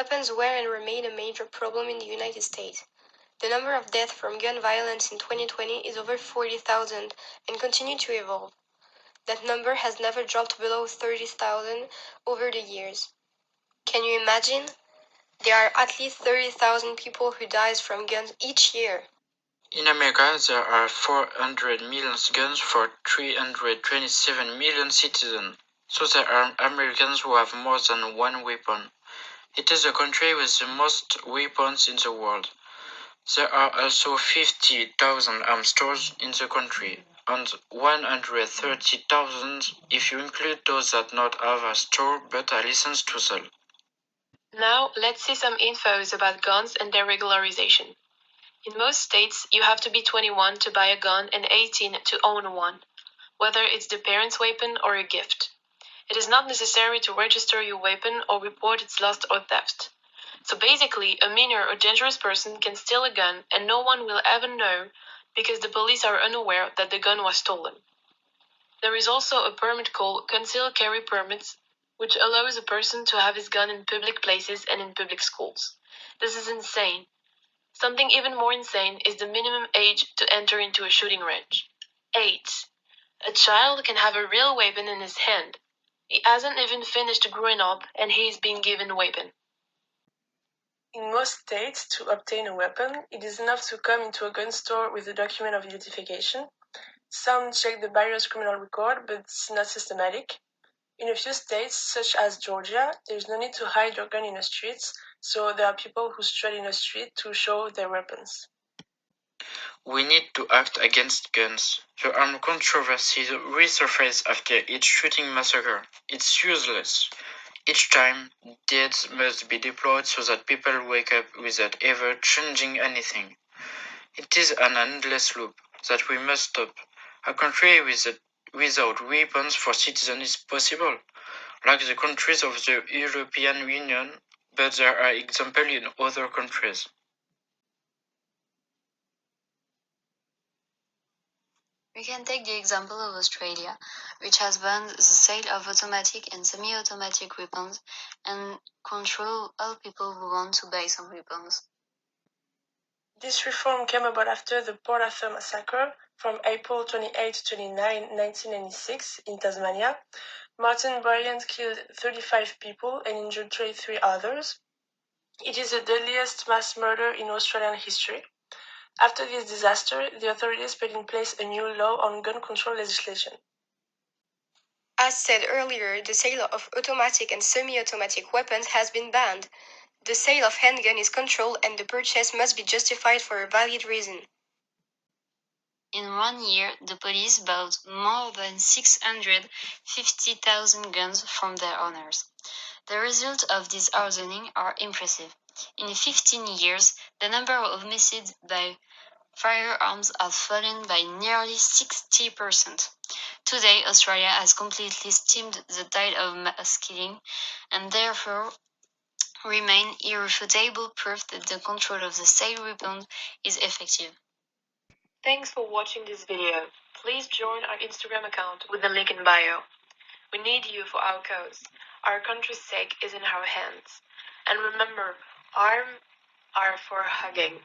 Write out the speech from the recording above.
weapons were and remain a major problem in the United States. The number of deaths from gun violence in 2020 is over 40,000 and continue to evolve. That number has never dropped below 30,000 over the years. Can you imagine? There are at least 30,000 people who die from guns each year. In America, there are 400 million guns for 327 million citizens, so there are Americans who have more than one weapon. It is the country with the most weapons in the world. There are also 50,000 arms stores in the country, and 130,000 if you include those that not have a store but a license to sell. Now, let's see some infos about guns and their regularization. In most states, you have to be 21 to buy a gun and 18 to own one, whether it's the parent's weapon or a gift. It is not necessary to register your weapon or report its loss or theft. So basically, a minor or dangerous person can steal a gun and no one will ever know because the police are unaware that the gun was stolen. There is also a permit called concealed carry permits, which allows a person to have his gun in public places and in public schools. This is insane. Something even more insane is the minimum age to enter into a shooting range. 8. A child can have a real weapon in his hand. He hasn't even finished growing up and he is being given a weapon. In most states, to obtain a weapon, it is enough to come into a gun store with a document of identification. Some check the buyer's criminal record, but it's not systematic. In a few states, such as Georgia, there is no need to hide your gun in the streets, so there are people who strut in the street to show their weapons. We need to act against guns. The armed controversy resurfaces after each shooting massacre. It's useless. Each time, deaths must be deployed so that people wake up without ever changing anything. It is an endless loop that we must stop. A country without weapons for citizens is possible, like the countries of the European Union, but there are examples in other countries. We can take the example of Australia, which has banned the sale of automatic and semi-automatic weapons and control all people who want to buy some weapons. This reform came about after the Port Arthur massacre from April 28-29, 1996 in Tasmania. Martin Bryant killed 35 people and injured 23 others. It is the deadliest mass murder in Australian history. After this disaster, the authorities put in place a new law on gun control legislation. As said earlier, the sale of automatic and semi-automatic weapons has been banned. The sale of handgun is controlled and the purchase must be justified for a valid reason. In 1 year, the police bought more than 650,000 guns from their owners. The results of this hardening are impressive. In 15 years, the number of homicides by firearms has fallen by nearly 60%. Today, Australia has completely stemmed the tide of mass killing and therefore remain irrefutable proof that the control of the sale weapon is effective. Thanks for watching this video. Please join our Instagram account with the link in bio. We need you for our cause. Our country's sake is in our hands. And remember, arms are for hugging.